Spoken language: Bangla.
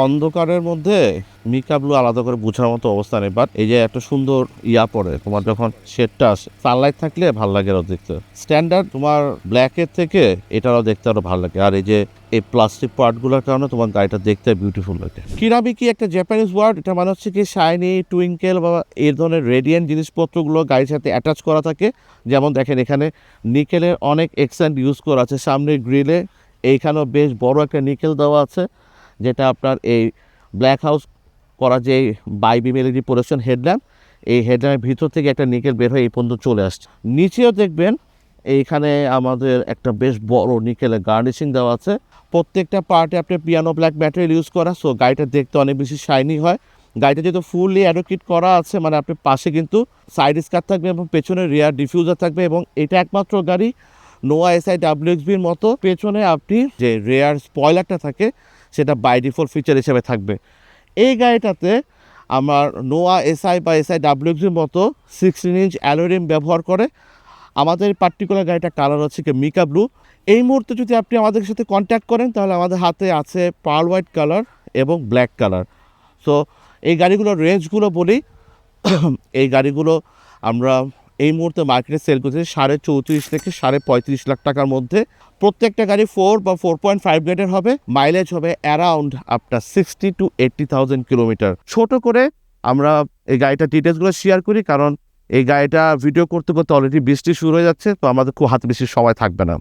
অন্ধকারের মধ্যে মিকা ব্লু আলাদা করে বোঝার মতো অবস্থা নেই, বাট এই যে একটা সুন্দর পড়ে তোমার যখন শেডটা আসে, সানলাইট থাকলে ভালো লাগে আরো দেখতে। স্ট্যান্ডার্ড তোমার ব্ল্যাকের থেকে এটারও দেখতে আরো ভালো লাগে। আর এই যে এই প্লাস্টিক পার্টগুলোর কারণে তোমার গাড়িটা দেখতে বিউটিফুল লাগে। কিরাবি কি একটা জাপানিজ ওয়ার্ড, এটা মানে হচ্ছে কি শাইনি, টুইঙ্কেল বা এই ধরনের রেডিয়েন্ট জিনিসপত্রগুলো গাড়ির সাথে অ্যাটাচ করা থাকে। যেমন দেখেন এখানে নিকেলের অনেক এক্সেন্ট ইউজ করা আছে সামনের গ্রিলে, এইখানেও বেশ বড় একটা নিকেল দেওয়া আছে, যেটা আপনার এই ব্ল্যাক হাউস করা যে বাইবিম এলইডি প্রোডাকশন হেডল্যাম্প, এই হেডল্যাম্পের ভিতর থেকে একটা নিকেল বের হয়ে এই পর্যন্ত চলে আসছে। নিচেও দেখবেন এইখানে আমাদের একটা বেশ বড় নিকেলের গার্নিশিং দেওয়া আছে। প্রত্যেকটা পার্টে আপনি পিয়ানো ব্ল্যাক ম্যাটেরিয়াল ইউজ করা, সো গাড়িটা দেখতে অনেক বেশি শাইনি হয়। গাড়িটা যেহেতু ফুললি অ্যাডোকেট করা আছে, মানে আপনার পাশে কিন্তু সাইড স্কার থাকবে এবং পেছনে রিয়ার ডিফিউজার থাকবে, এবং এটা একমাত্র গাড়ি নোয়া এসআই ডাব্লিউএক্সবির মতো পেছনে আপনি যে রেয়ার স্পয়লারটা থাকে সেটা বাই ডিফল্ট ফিচার হিসেবে থাকবে। এই গাড়িটাতে আমার নোয়া এসআই বা এসআই ডাব্লিউএক্সবির মতো 16 ইঞ্চ অ্যালুমিনিয়াম ব্যবহার করে। আমাদের পার্টিকুলার গাড়িটা কালার হচ্ছে কি মিকা ব্লু। এই মুহূর্তে যদি আপনি আমাদের সাথে কন্ট্যাক্ট করেন তাহলে আমাদের হাতে আছে পার্ল হোয়াইট কালার এবং ব্ল্যাক কালার। সো এই গাড়িগুলোর রেঞ্জগুলো বলি, এই গাড়িগুলো আমরা এই মুহূর্তে মার্কেটে সেল করছি 34.5 থেকে 35.5 লাখ টাকার মধ্যে। প্রত্যেকটা গাড়ি 4 বা 4.5 গ্রেডের হবে, মাইলেজ হবে অ্যারাউন্ড আপনার 60 to 80,000 কিলোমিটার। ছোট করে আমরা এই গাড়িটার ডিটেলসগুলো শেয়ার করি, কারণ এই গাড়িটা ভিডিও করতে করতে অলরেডি বৃষ্টি শুরু হয়ে যাচ্ছে, তো আমাদের খুব হাতে বেশি সময় থাকবে না।